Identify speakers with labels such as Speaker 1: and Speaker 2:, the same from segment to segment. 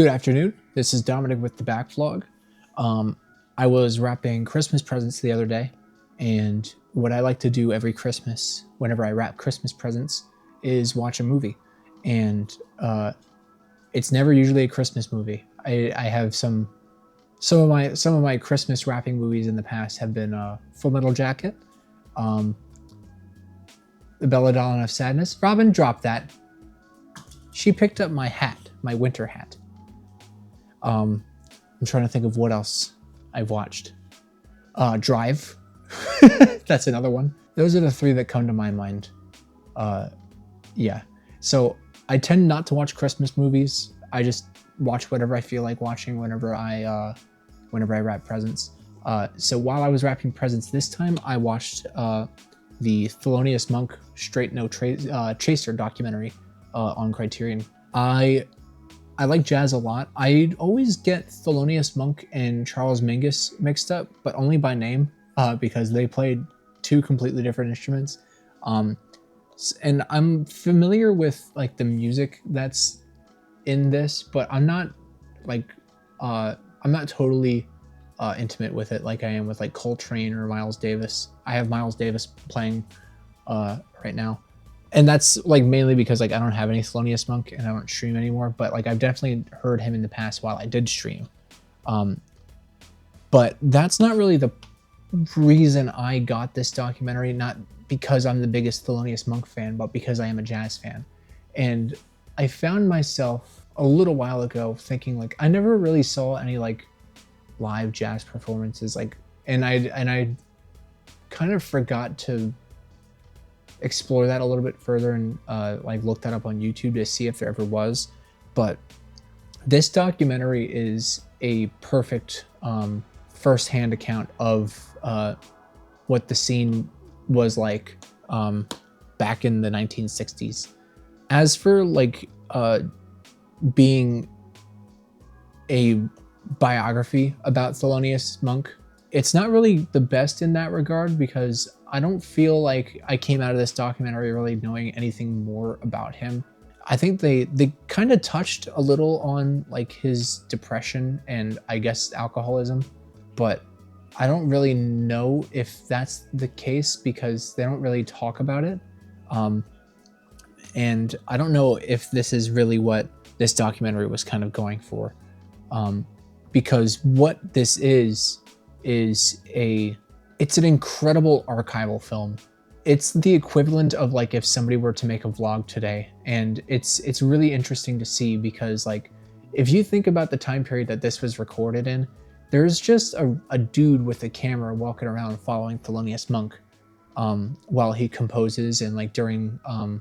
Speaker 1: Good afternoon. This is Dominic with TheBackVlog. I was wrapping Christmas presents the other day, and what I like to do every Christmas, whenever I wrap Christmas presents, is watch a movie. And it's never usually a Christmas movie. I have some of my Christmas wrapping movies in the past have been Full Metal Jacket, The Belladonna of Sadness. Robin, drop that. She picked up my hat, my winter hat. I'm trying to think of what else I've watched. Drive. That's another one. Those are the three that come to my mind. Yeah. So I tend not to watch Christmas movies. I just watch whatever I feel like watching whenever I wrap presents. So while I was wrapping presents this time, I watched the Thelonius Monk Straight No Chaser documentary on Criterion. I like jazz a lot. I always get Thelonious Monk and Charles Mingus mixed up, but only by name, because they played two completely different instruments. And I'm familiar with like the music that's in this, but I'm not totally intimate with it like I am with like Coltrane or Miles Davis. I have Miles Davis playing right now. And that's like mainly because like I don't have any Thelonious Monk and I don't stream anymore, but like I've definitely heard him in the past while I did stream. But that's not really the reason I got this documentary, not because I'm the biggest Thelonious Monk fan, but because I am a jazz fan. And I found myself a little while ago thinking like I never really saw any like live jazz performances, like and I kind of forgot to explore that a little bit further and like look that up on YouTube to see if there ever was. But this documentary is a perfect first-hand account of what the scene was like back in the 1960s. As for like being a biography about Thelonious Monk, it's not really the best in that regard because I don't feel like I came out of this documentary really knowing anything more about him. I think they kind of touched a little on like his depression and I guess alcoholism, but I don't really know if that's the case because they don't really talk about it. And I don't know if this is really what this documentary was kind of going for. Because what this is it's an incredible archival film. It's the equivalent of like if somebody were to make a vlog today, and it's really interesting to see because like if you think about the time period that this was recorded in, there's just a dude with a camera walking around following Thelonious Monk while he composes and like during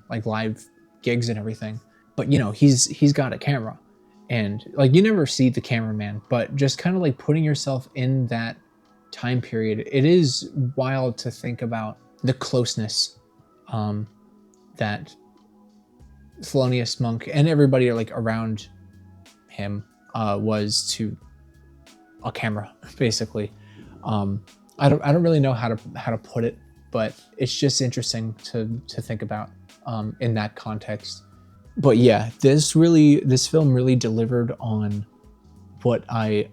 Speaker 1: like live gigs and everything. But you know, he's got a camera and like you never see the cameraman, but just kind of like putting yourself in that time period, it is wild to think about the closeness that Thelonious Monk and everybody like around him was to a camera, basically. I don't really know how to put it, but it's just interesting to think about in that context. But yeah, this film really delivered on what I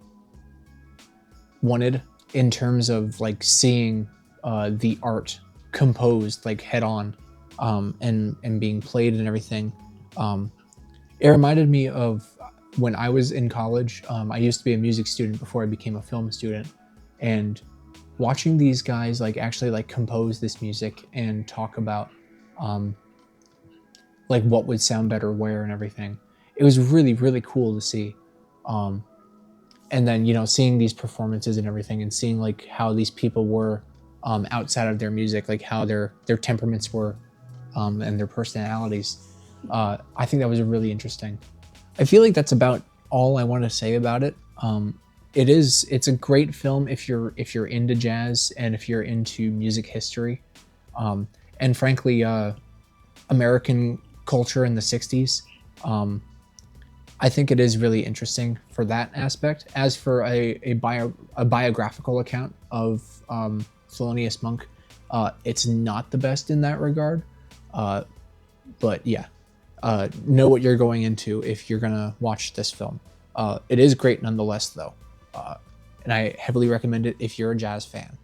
Speaker 1: wanted in terms of like seeing the art composed like head on and being played and everything. It reminded me of when I was in college. I used to be a music student before I became a film student, and watching these guys like actually like compose this music and talk about like what would sound better where and everything. It was really, really cool to see. And then, you know, seeing these performances and everything and seeing like how these people were outside of their music, like how their temperaments were and their personalities. I think that was really interesting. I feel like that's about all I want to say about it. It's a great film if you're into jazz and if you're into music history. And frankly, American culture in the 60s. I think it is really interesting for that aspect. As for a biographical account of Thelonious Monk, it's not the best in that regard. But yeah, know what you're going into if you're gonna watch this film. It is great nonetheless, though, and I heavily recommend it if you're a jazz fan.